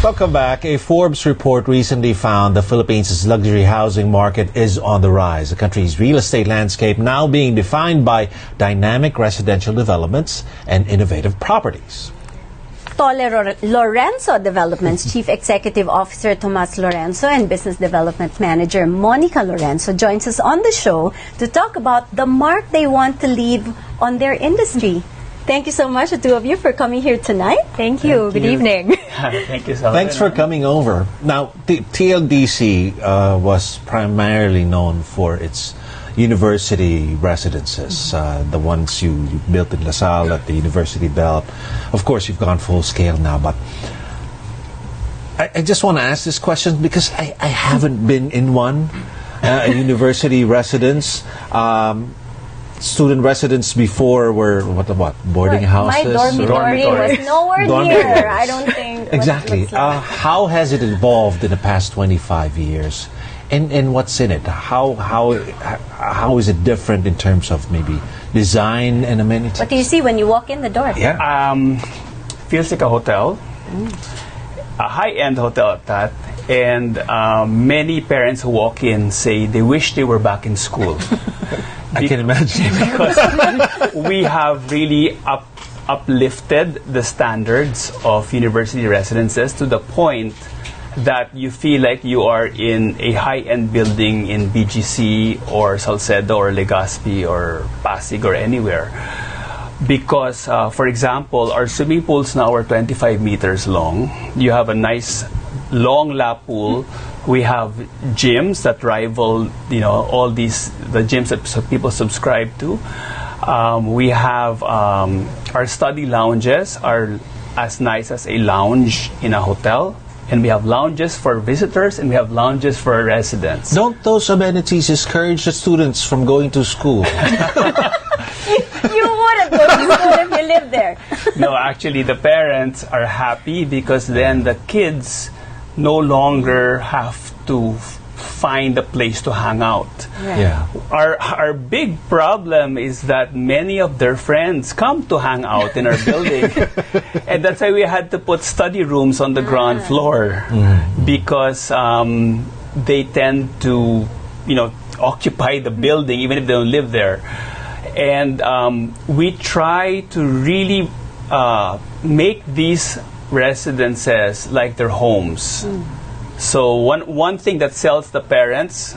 Welcome back. A Forbes report recently found the Philippines' luxury housing market is on the rise. The country's real estate landscape now being defined by dynamic residential developments and innovative properties. Torre Lorenzo Development's Chief Executive Officer Tomas Lorenzo and Business Development Manager Monica Lorenzo joins us on the show to talk about the mark they want to leave on their industry. Thank you so much, the two of you, for coming here tonight. Thank you. Good evening. Thank you so much. Thanks for coming over. Now, the TLDC was primarily known for its university residences, the ones you built in La Salle at the University Belt. Of course, you've gone full scale now, but I just want to ask this question because I haven't been in one, a university residence. Student residents before were what boarding houses? My dormitory was nowhere near. I don't think. Exactly. How has it evolved in the past 25 years, and what's in it? How is it different in terms of maybe design and amenities? What do you see when you walk in the door? Yeah. Feels like a hotel, a high-end hotel at that. And many parents who walk in say they wish they were back in school. I can imagine. Because we have really uplifted the standards of university residences to the point that you feel like you are in a high-end building in BGC or Salcedo or Legazpi or Pasig or anywhere. Because, for example, our swimming pools now are 25 meters long. You have a nice long lap pool. We have gyms that rival, all the gyms that people subscribe to. We have our study lounges are as nice as a lounge in a hotel. And we have lounges for visitors and we have lounges for residents. Don't those amenities discourage the students from going to school? You wouldn't go to school if you lived there. No, actually, the parents are happy because then the kids no longer have to find a place to hang out. Yeah. Our big problem is that many of their friends come to hang out in our building. And that's why we had to put study rooms on the ground floor. Because they tend to, occupy the building even if they don't live there. And we try to really make these residences like their homes. So one thing that sells the parents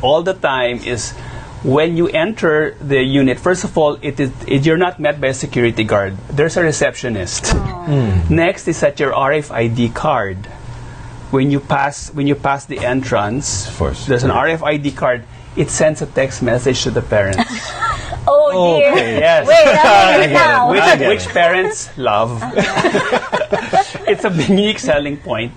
all the time is when you enter the unit, first of all, you're not met by a security guard. There's a receptionist. Next is that your RFID card. When you pass the entrance, of course, there's an RFID card. It sends a text message to the parents. Oh dear. Okay. Yes. Wait, I'm ready now. Which parents love. It's a unique selling point.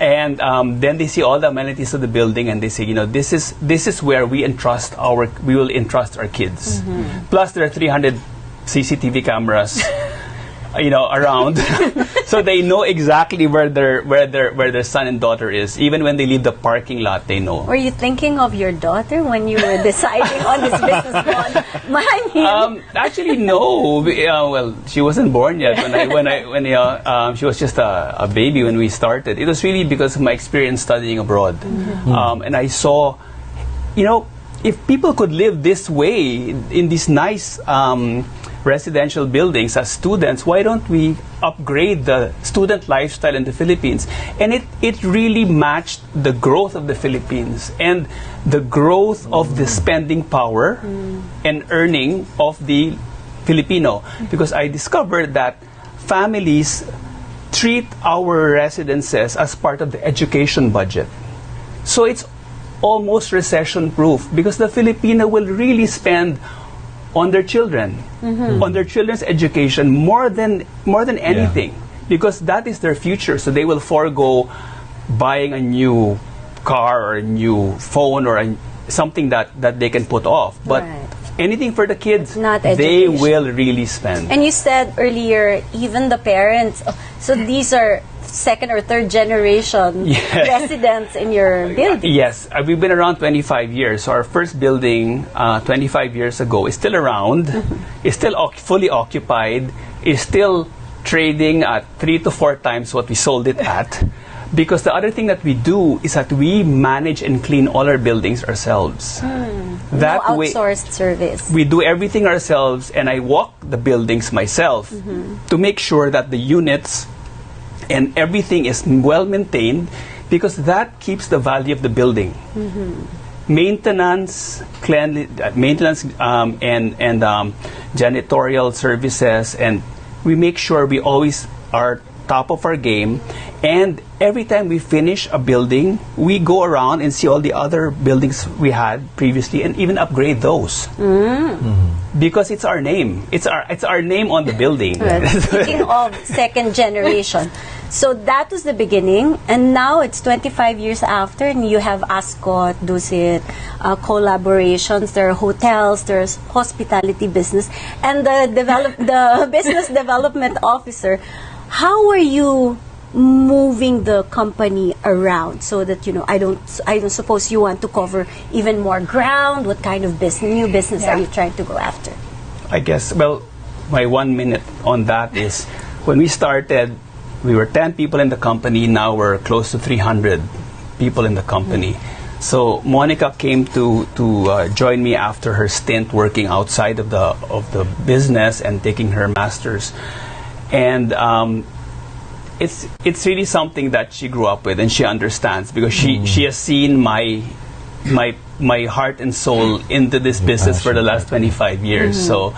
And then they see all the amenities of the building and they say, this is where we will entrust our kids. Plus there are 300 CCTV cameras around. So they know exactly where their son and daughter is. Even when they leave the parking lot, they know. Were you thinking of your daughter when you were deciding on this business model? Actually, no. Well, she wasn't born yet. When she was just a baby when we started. It was really because of my experience studying abroad, and I saw, if people could live this way in these nice residential buildings as students, why don't we upgrade the student lifestyle in the Philippines? And it really matched the growth of the Philippines and the growth of the spending power and earning of the Filipino. Because I discovered that families treat our residences as part of the education budget. So it's almost recession-proof because the Filipino will really spend on their children, on their children's education more than anything, because that is their future. So they will forego buying a new car or a new phone or something that they can put off. But anything for the kids, they will really spend. And you said earlier, even the parents. So these are second or third generation residents in your building. Yes, we've been around 25 years. So our first building 25 years ago is still around, is still fully occupied, is still trading at 3 to 4 times what we sold it at. Because the other thing that we do is that we manage and clean all our buildings ourselves. That no way, outsourced service. we do everything ourselves, and I walk the buildings myself to make sure that the units and everything is well maintained, because that keeps the value of the building. Maintenance, maintenance, and janitorial services, and we make sure we always are top of our game. And every time we finish a building, we go around and see all the other buildings we had previously and even upgrade those. Because it's our name. It's our name on the building. Speaking of second generation, so that was the beginning, and now it's 25 years after, and you have Ascot, Dusit, collaborations. There are hotels, there's hospitality business, and the business development officer. How are you moving the company around so that, you know, I don't suppose you want to cover even more ground? What kind of new business are you trying to go after? I guess, well, my 1 minute on that is, when we started, we were 10 people in the company. Now we're close to 300 people in the company. So Monica came to join me after her stint working outside of the business and taking her master's. And it's really something that she grew up with and she understands, because she has seen my heart and soul into this business for the last 25 years. So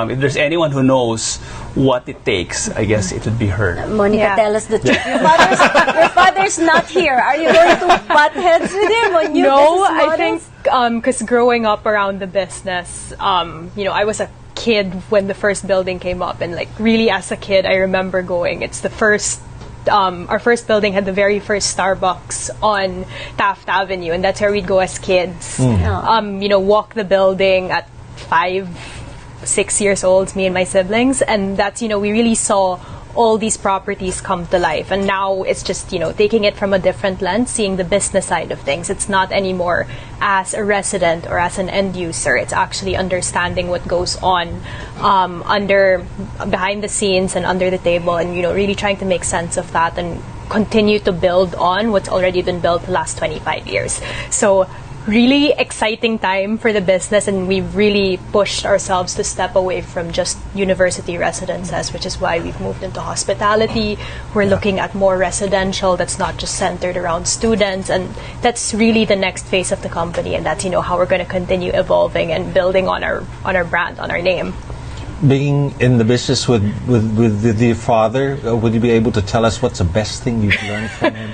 if there's anyone who knows what it takes, I guess it would be her. Monica, tell us the truth. Your father's not here. Are you going to butt heads with him on new No, business models? I think because growing up around the business, you know, I was a kid when the first building came up, and like really as a kid I remember going, it's the first our first building had the very first Starbucks on Taft Avenue, and that's where we'd go as kids. You know, walk the building at 5-6 years old, me and my siblings, and that's, you know, we really saw all these properties come to life. And now it's just, you know, taking it from a different lens, seeing the business side of things. It's not anymore as a resident or as an end user. It's actually understanding what goes on behind the scenes and under the table, and, you know, really trying to make sense of that and continue to build on what's already been built the last 25 years. So really exciting time for the business, and we've really pushed ourselves to step away from just university residences, which is why we've moved into hospitality. We're looking at more residential that's not just centered around students, and that's really the next phase of the company, and that's, you know, how we're going to continue evolving and building on our brand, on our name. Being in the business with your father, would you be able to tell us what's the best thing you've learned from him?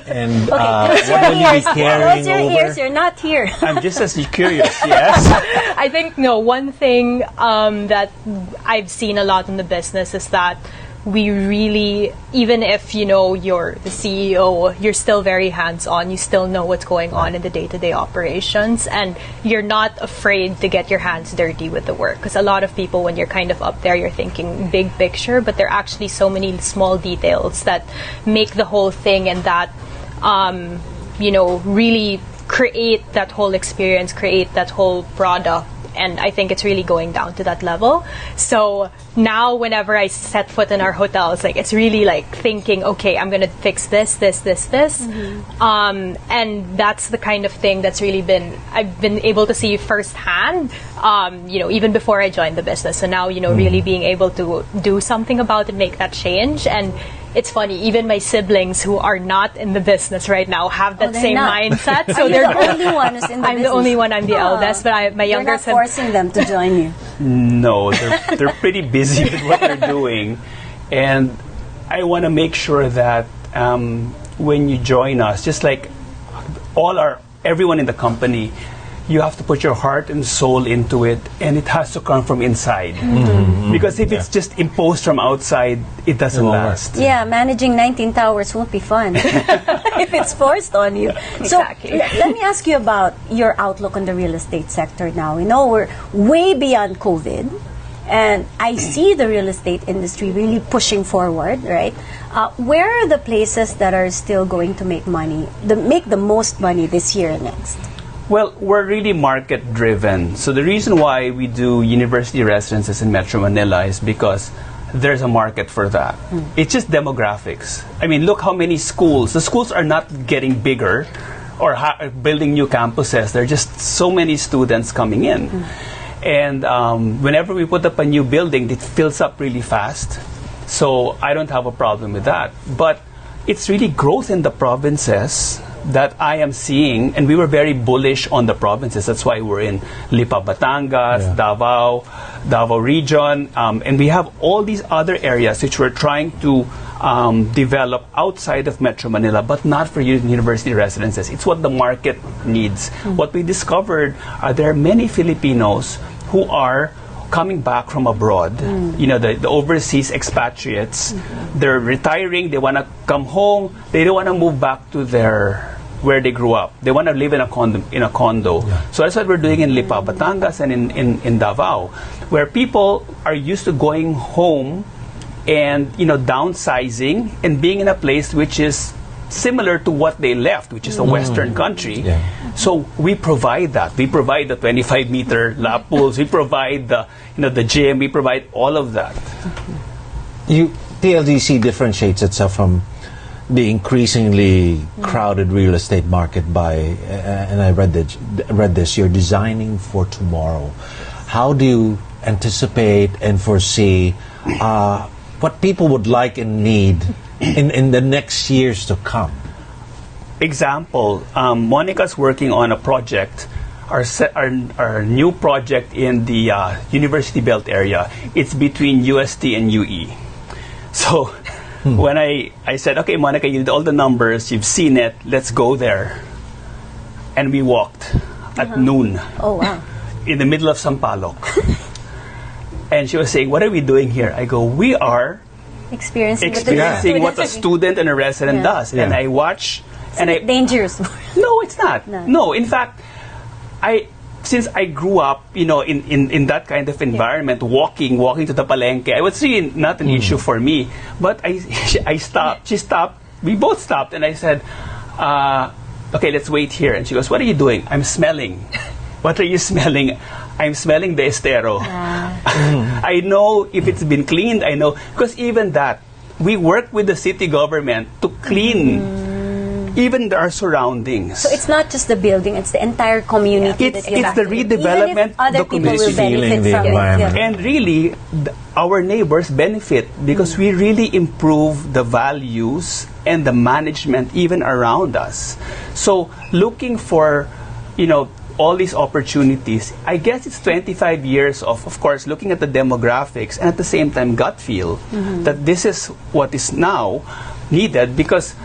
And what will you be carrying Close your over? ears, you're not here. I'm just as curious, yes. I think, no, one thing that I've seen a lot in the business is that we really, even if, you know, you're the CEO, you're still very hands-on. You still know what's going on in the day-to-day operations, and you're not afraid to get your hands dirty with the work. Because a lot of people, when you're kind of up there, you're thinking big picture, but there are actually so many small details that make the whole thing, and that, you know, really create that whole experience, create that whole product. And I think it's really going down to that level. So now whenever I set foot in our hotels, like, it's really like thinking, okay, I'm going to fix this. And that's the kind of thing that's really I've been able to see firsthand, you know, even before I joined the business. So now, you know, really being able to do something about it, make that change. And it's funny, even my siblings who are not in the business right now have that same mindset. So You're the only one who's in the I'm business. the only one, I'm the eldest, but my younger You're not forcing them to join you. No, they're pretty busy with what they're doing, and I want to make sure that when you join us, just like everyone in the company, you have to put your heart and soul into it, and it has to come from inside. Because if it's just imposed from outside, it doesn't last. Yeah, managing 19 towers won't be fun if it's forced on you. Exactly. So let me ask you about your outlook on the real estate sector now. We know we're way beyond COVID, and I see the real estate industry really pushing forward, right? Where are the places that are still going to make make the most money this year and next? Well, we're really market driven. So the reason why we do university residences in Metro Manila is because there's a market for that. It's just demographics. I mean, look how many schools. The schools are not getting bigger or building new campuses. There are just so many students coming in. And whenever we put up a new building, it fills up really fast. So I don't have a problem with that. But it's really growth in the provinces that I am seeing, and we were very bullish on the provinces. That's why we're in Lipa, Batangas, Davao region, and we have all these other areas which we're trying to develop outside of Metro Manila, but not for university residences. It's what the market needs. What we discovered are there are many Filipinos who are coming back from abroad, you know, the overseas expatriates. They're retiring, they want to come home, they don't want to move back to where they grew up. They want to live in a condo. So that's what we're doing in Lipa, Batangas, and in Davao, where people are used to going home and, you know, downsizing and being in a place which is similar to what they left, which is a Western country. So we provide that. We provide the 25-meter lap pools. We provide the gym. We provide all of that. TLDC differentiates itself from the increasingly crowded real estate market by, and I read this, you're designing for tomorrow. How do you anticipate and foresee what people would like and need in the next years to come? Example, Monica's working on a project, our new project in the University Belt area. It's between UST and UE. So when I said, okay, Monica, you did all the numbers, you've seen it, let's go there. And we walked at noon. Oh, wow. In the middle of Sampaloc. And she was saying, what are we doing here? I go, we are Experiencing what a student and a resident does. And I watch. Dangerous. No, it's not. No, in fact, since I grew up, you know, in that kind of environment, walking to the palengke, it was really not an issue for me. But I stopped. She stopped. We both stopped, and I said, "Okay, let's wait here." And she goes, "What are you doing?" "I'm smelling." "What are you smelling?" "I'm smelling the estero." I know if it's been cleaned. I know because even that, we work with the city government to clean. Even our surroundings. So it's not just the building; it's the entire community. It's the redevelopment. Other people will benefit from it. And really, our neighbors benefit because we really improve the values and the management even around us. So looking for, you know, all these opportunities. I guess it's 25 years of course, looking at the demographics and at the same time gut feel that this is what is now needed because.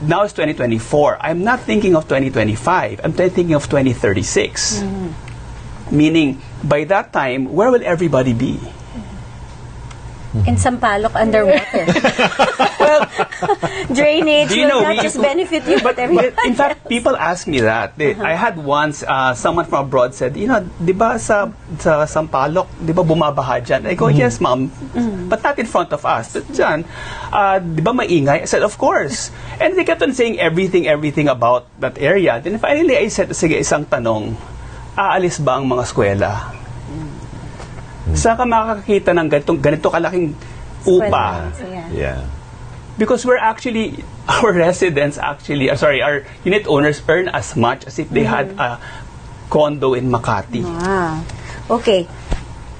Now it's 2024. I'm not thinking of 2025. I'm thinking of 2036. Meaning, by that time, where will everybody be? In Sampaloc, underwater. Well, drainage will not just benefit you, but everybody. In fact, people ask me that. I had once, someone from abroad said, you know, di ba sa Sampaloc, di ba bumabaha dyan? I go, yes, ma'am, but not in front of us. But dyan, di ba maingay? I said, of course. And they kept on saying everything about that area. Then finally, I said, sige, isang tanong, aalis ba ang mga eskwela? Saan ka makakakita ng ganito kalaking upa? Because we're actually, our residents actually, our unit owners earn as much as if they had a condo in Makati. Wow. Okay.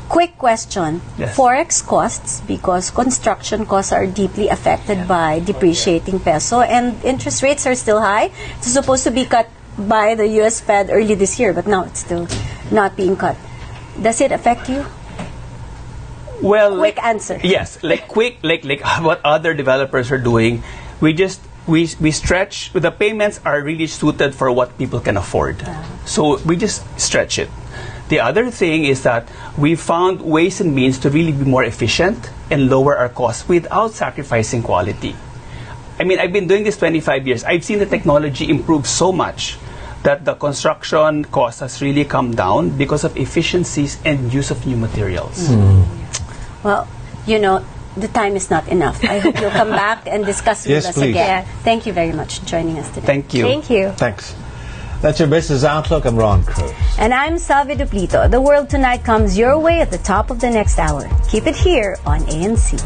Quick question. Yes. Forex costs, because construction costs are deeply affected by depreciating peso and interest rates are still high. It's supposed to be cut by the US Fed early this year, but now it's still not being cut. Does it affect you? Well, quick answer. Yes, like what other developers are doing. We stretch. The payments are really suited for what people can afford. So we just stretch it. The other thing is that we found ways and means to really be more efficient and lower our costs without sacrificing quality. I mean, I've been doing this 25 years. I've seen the technology improve so much that the construction cost has really come down because of efficiencies and use of new materials. Well, you know, the time is not enough. I hope you'll come back and discuss with us please. again. Thank you very much for joining us today. Thank you. Thank you. Thanks. That's your Business Outlook. I'm Ron Cruz. And I'm Salvi Duplito. The World Tonight comes your way at the top of the next hour. Keep it here on ANC.